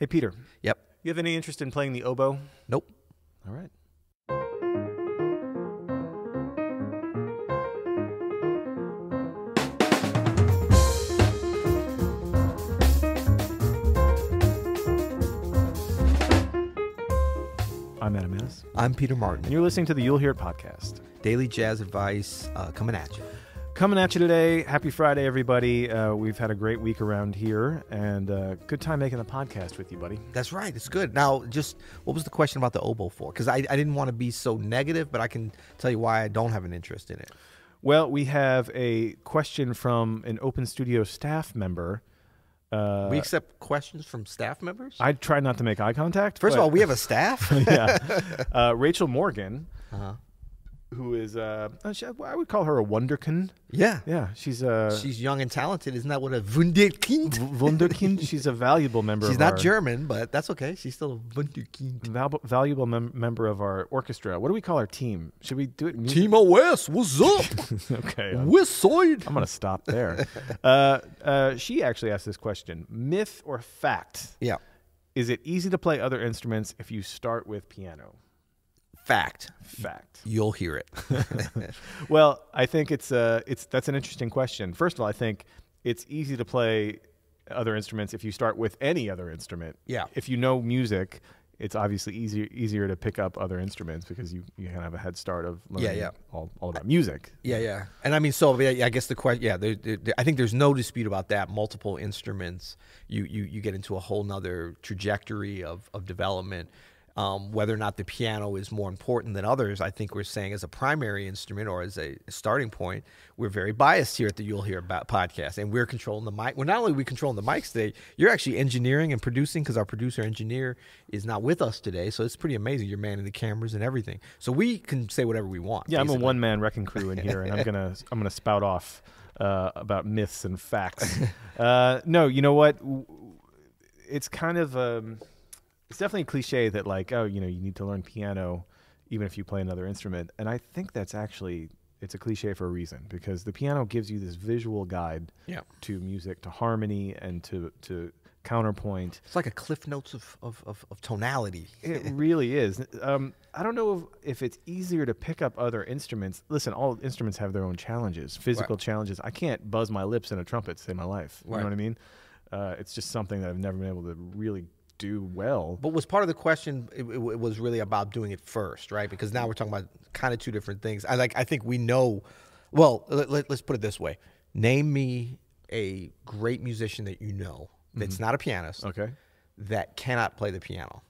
Hey, Peter. Yep. You have any interest in playing the oboe? Nope. All right. I'm Maness. I'm Peter Martin. And you're listening to the You'll Hear It podcast. Daily jazz advice coming at you. Coming at you today. Happy Friday, everybody. We've had a great week around here, and good time making the podcast with you, buddy. That's right. It's good. Now, just what was the question about the oboe for? Because I didn't want to be so negative, but I can tell you why I don't have an interest in it. Well, we have a question from an Open Studio staff member. We accept questions from staff members? I try not to make eye contact. First of all, we have a staff? Yeah. Rachel Morgan, Uh-huh. who is, I would call her a wonderkind. Yeah. Yeah, she's young and talented. Isn't that what a Wunderkind? Wunderkind. She's a valuable member She's of not our, German, but that's okay. She's still a Wunderkind. valuable member of our orchestra. What do we call our team? Should we do it in music? Team OS, what's up? Okay. West Side. I'm going to stop there. She actually asked this question. Myth or fact? Yeah. Is it easy to play other instruments if you start with piano? Fact. You'll hear it. Well, I think that's an interesting question. First of all, I think it's easy to play other instruments if you start with any other instrument. Yeah. If you know music, it's obviously easier to pick up other instruments because you kind of have a head start of learning all about music. Yeah. And I mean, so I guess the question, I think there's no dispute about that. Multiple instruments, you get into a whole nother trajectory of development. Whether or not the piano is more important than others, I think we're saying as a primary instrument or as a starting point, we're very biased here at the You'll Hear About podcast, and we're controlling the mic. Well, not only are we controlling the mics today, you're actually engineering and producing because our producer engineer is not with us today, so it's pretty amazing. You're manning the cameras and everything, so we can say whatever we want. Yeah, basically. I'm a one-man wrecking crew in here, and I'm gonna spout off about myths and facts. No, you know what? It's kind of it's definitely a cliche that you need to learn piano even if you play another instrument. And I think that's actually, it's a cliche for a reason, because the piano gives you this visual guide to music, to harmony, and to counterpoint. It's like a cliff notes of tonality. It really is. I don't know if it's easier to pick up other instruments. Listen, all instruments have their own challenges, physical challenges. I can't buzz my lips in a trumpet to save my life. You know what I mean? It's just something that I've never been able to really do well. But was part of the question, it was really about doing it first, right? Because now we're talking about kind of two different things. I think we know, well, let's put it this way. Name me a great musician that you know that's not a pianist, that cannot play the piano.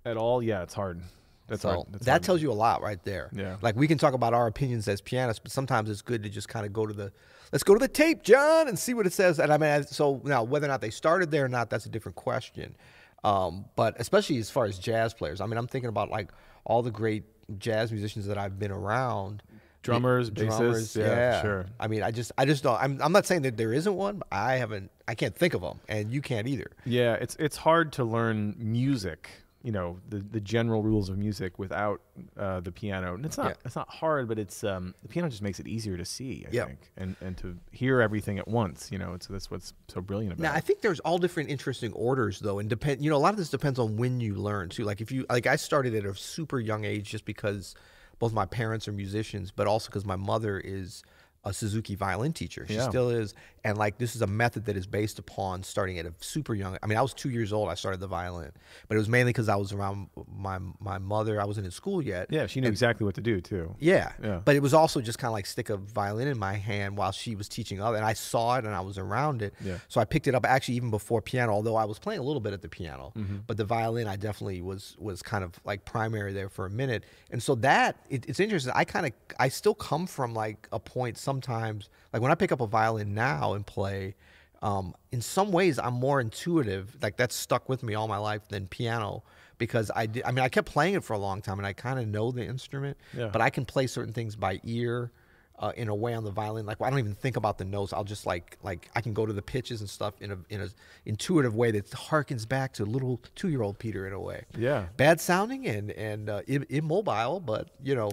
At all? Yeah, it's hard. That's hard. That tells you a lot right there. Yeah. Like, we can talk about our opinions as pianists, but sometimes it's good to just kind of let's go to the tape, John, and see what it says. And I mean, so now whether or not they started there or not, that's a different question. But especially as far as jazz players, I mean, I'm thinking about like all the great jazz musicians that I've been around. Drummers, bassists, yeah, sure. I mean, I just don't. I'm not saying that there isn't one, but I can't think of them, and you can't either. Yeah, it's hard to learn music. You know, the general rules of music without the piano. And it's not hard, but it's the piano just makes it easier to see, I think, and to hear everything at once. You know, that's what's so brilliant about it. Now, I think there's all different interesting orders though, and a lot of this depends on when you learn too. Like I started at a super young age just because both my parents are musicians, but also because my mother is a Suzuki violin teacher. She still is. And like, this is a method that is based upon starting at a super young, I mean, I was 2 years old, I started the violin, but it was mainly because I was around my mother. I wasn't in school yet. Yeah, she knew exactly what to do too. Yeah. But it was also just kind of like stick a violin in my hand while she was teaching other, and I saw it and I was around it. Yeah. So I picked it up actually even before piano, although I was playing a little bit at the piano, but the violin I definitely was kind of like primary there for a minute. And so it's interesting. I still come from like a point sometimes, like when I pick up a violin now and play, in some ways I'm more intuitive. Like, that's stuck with me all my life than piano, because I kept playing it for a long time and I kind of know the instrument, but I can play certain things by ear in a way on the violin. Like, I don't even think about the notes. I'll just like I can go to the pitches and stuff in a intuitive way that harkens back to little 2-year-old Peter in a way. Yeah. Bad sounding and immobile, but you know,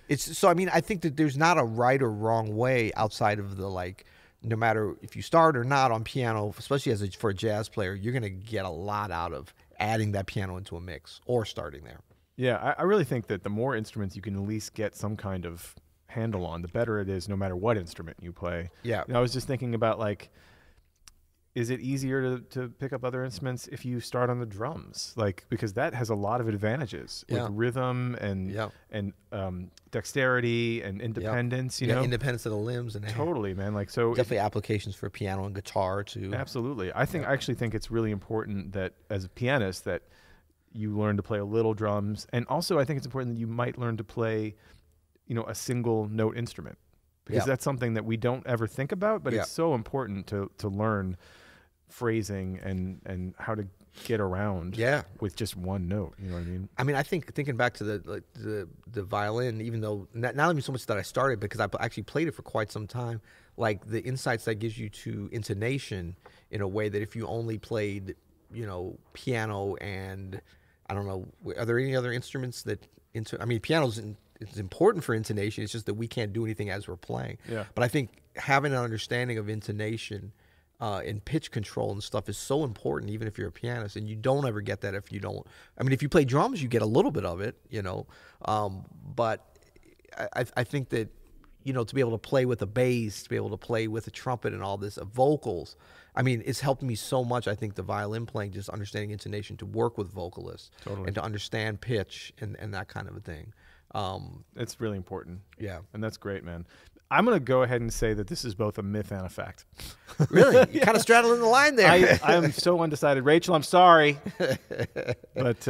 it's so. I mean, I think that there's not a right or wrong way outside of the like no matter if you start or not on piano, especially for a jazz player, you're going to get a lot out of adding that piano into a mix or starting there. Yeah, I really think that the more instruments you can at least get some kind of handle on, the better it is, no matter what instrument you play. Yeah. I was just thinking about, like, is it easier to pick up other instruments if you start on the drums? Like, because that has a lot of advantages with rhythm and dexterity and independence, you know? Independence of the limbs. And totally, man. Like, so definitely applications for piano and guitar too. Absolutely. I actually think it's really important that as a pianist that you learn to play a little drums. And also I think it's important that you might learn to play, you know, a single note instrument, because that's something that we don't ever think about, but it's so important to learn phrasing and how to get around with just one note. You know what I mean? I mean, I think thinking back to the violin, even though not even so much that I started, because I actually played it for quite some time, like the insights that gives you to intonation in a way that if you only played, you know, piano and I don't know, are there any other instruments that I mean, piano's it's important for intonation. It's just that we can't do anything as we're playing. Yeah. But I think having an understanding of intonation and pitch control and stuff is so important, even if you're a pianist. And you don't ever get that if you don't. I mean, if you play drums, you get a little bit of it, you know. But I think that, you know, to be able to play with a bass, to be able to play with a trumpet and all this, vocals, I mean, it's helped me so much. I think the violin playing, just understanding intonation, to work with vocalists and to understand pitch and that kind of a thing. It's really important. Yeah. And that's great, man. I'm going to go ahead and say that this is both a myth and a fact. Really? You're kind of straddling the line there. I'm so undecided. Rachel, I'm sorry. But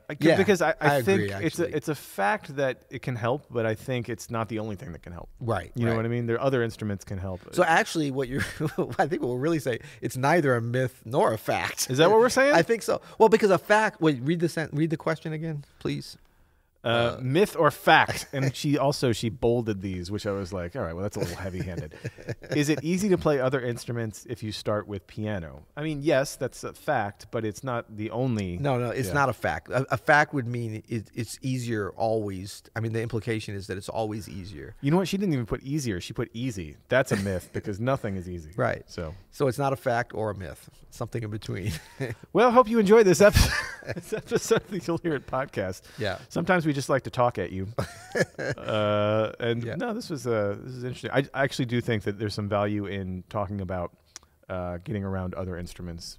because I think agree, it's a fact that it can help, but I think it's not the only thing that can help. Right. You know what I mean? There are other instruments can help. So actually I think what we're really saying, it's neither a myth nor a fact. Is that what we're saying? I think so. Well, because a fact, wait, read the question again, please. Myth or fact? And she bolded these, which I was like, all right, well, that's a little heavy-handed. Is it easy to play other instruments if you start with piano? I mean, yes, that's a fact, but it's not the only. No, it's not a fact. A fact would mean it's easier always. I mean, the implication is that it's always easier. You know what? She didn't even put easier. She put easy. That's a myth because nothing is easy. Right. So it's not a fact or a myth. Something in between. Well, I hope you enjoyed this episode. This episode of the You'll Hear It podcast. Yeah. Sometimes we just like to talk at you. No, this is interesting. I actually do think that there's some value in talking about getting around other instruments.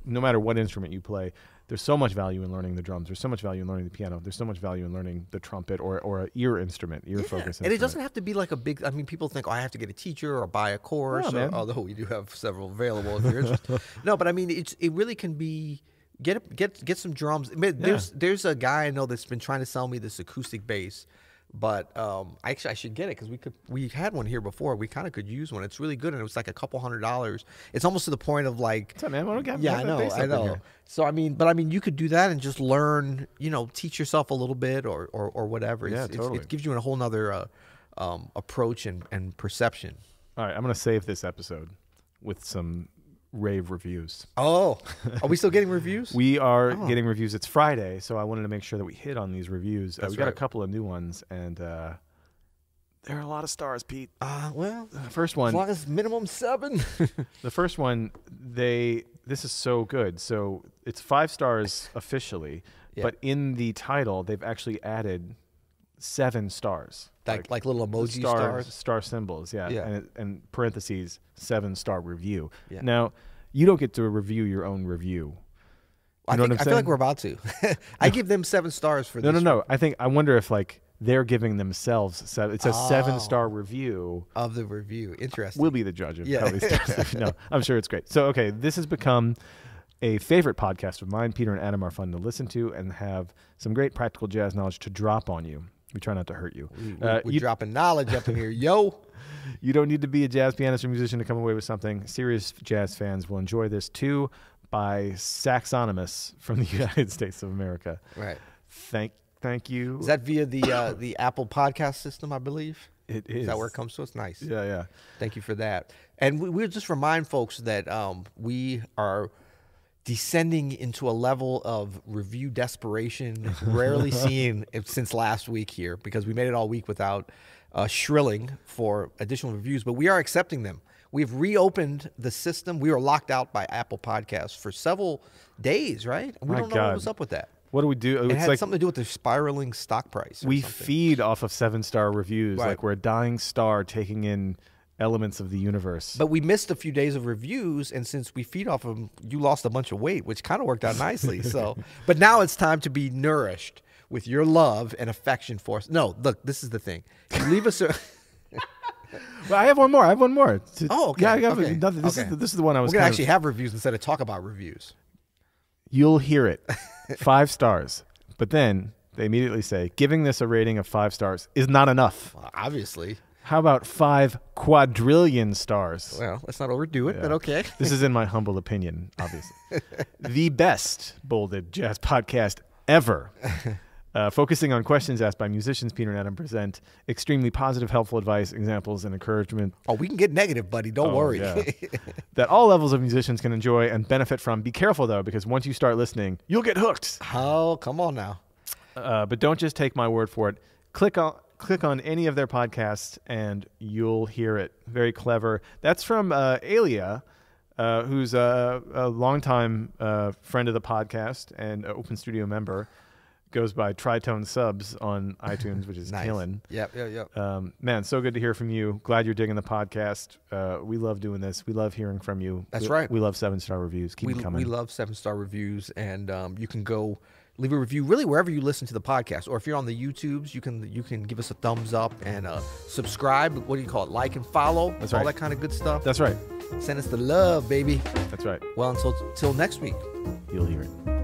No matter what instrument you play, there's so much value in learning the drums. There's so much value in learning the piano. There's so much value in learning the trumpet or an ear instrument, focus instrument. And it doesn't have to be like a big. I mean, people think, I have to get a teacher or buy a course. Although we do have several available if you're interested. No, but I mean, it really can be. Get some drums. There's a guy I know that's been trying to sell me this acoustic bass, but I should get it because we had one here before. We kind of could use one. It's really good, and it was like a couple $100s. It's almost to the point of like, what's up, man? I know. So I mean, you could do that and just learn, you know, teach yourself a little bit or whatever. Totally. It gives you a whole nother approach and perception. All right, I'm gonna save this episode with some rave reviews. Oh, are we still getting reviews? We are getting reviews. It's Friday, so I wanted to make sure that we hit on these reviews. We got a couple of new ones, and there are a lot of stars, Pete. Well, the first one, as long as minimum 7. The first one, this is so good. So it's 5 stars officially, but in the title, they've actually added 7 stars. Like little emoji star symbols, and parentheses 7-star review. Yeah. Now, you don't get to review your own review. I feel like we're about to. I give them 7 stars for this. No. I wonder if like they're giving themselves it's a 7-star review of the review. Interesting. We'll be the judge of how these stars. No, I'm sure it's great. So okay, this has become a favorite podcast of mine. Peter and Adam are fun to listen to and have some great practical jazz knowledge to drop on you. We try not to hurt you. We're dropping knowledge up in here, yo. You don't need to be a jazz pianist or musician to come away with something. Serious jazz fans will enjoy this too, by Saxonymous from the United States of America. Right. Thank you. Is that via the Apple podcast system, I believe? It is. Is that where it comes to us? Nice. Yeah. Thank you for that. And we'll just remind folks that we are descending into a level of review desperation rarely seen since last week here, because we made it all week without shrilling for additional reviews, but we are accepting them. We've reopened the system. We were locked out by Apple Podcasts for several days, right? And we don't know what was up with that. What do we do? It had something to do with the spiraling stock price. We feed off of 7-star reviews. Like we're a dying star taking in elements of the universe. But we missed a few days of reviews, and since we feed off of them, you lost a bunch of weight, which kind of worked out nicely. But now it's time to be nourished with your love and affection for us. No, look, this is the thing. You leave us. Well, I have one more. Oh, okay. Yeah, I have okay. another. This is the one I was. We're gonna actually have reviews instead of talk about reviews. You'll hear it. 5 stars. But then they immediately say, giving this a rating of 5 stars is not enough. Well, obviously. How about 5 quadrillion stars? Well, let's not overdo it, but okay. This is in my humble opinion, obviously. The best bolded jazz podcast ever. Focusing on questions asked by musicians, Peter and Adam present extremely positive, helpful advice, examples, and encouragement. Oh, we can get negative, buddy. Don't worry. Yeah. That all levels of musicians can enjoy and benefit from. Be careful, though, because once you start listening, you'll get hooked. Oh, come on now. But don't just take my word for it. Click on any of their podcasts, and you'll hear it. Very clever. That's from Alia, who's a longtime friend of the podcast and an Open Studio member. Goes by Tritone Subs on iTunes, which is nice. killing. Yep. Man, so good to hear from you. Glad you're digging the podcast. We love doing this. We love hearing from you. That's right. We love 7-star reviews. Keep them coming. We love 7-star reviews, and you can go leave a review really wherever you listen to the podcast, or if you're on the YouTubes, you can give us a thumbs up and subscribe. What do you call it? Like and follow. That's all right. that kind of good stuff. That's right. Send us the love, baby. That's right. Well, until next week. You'll hear it.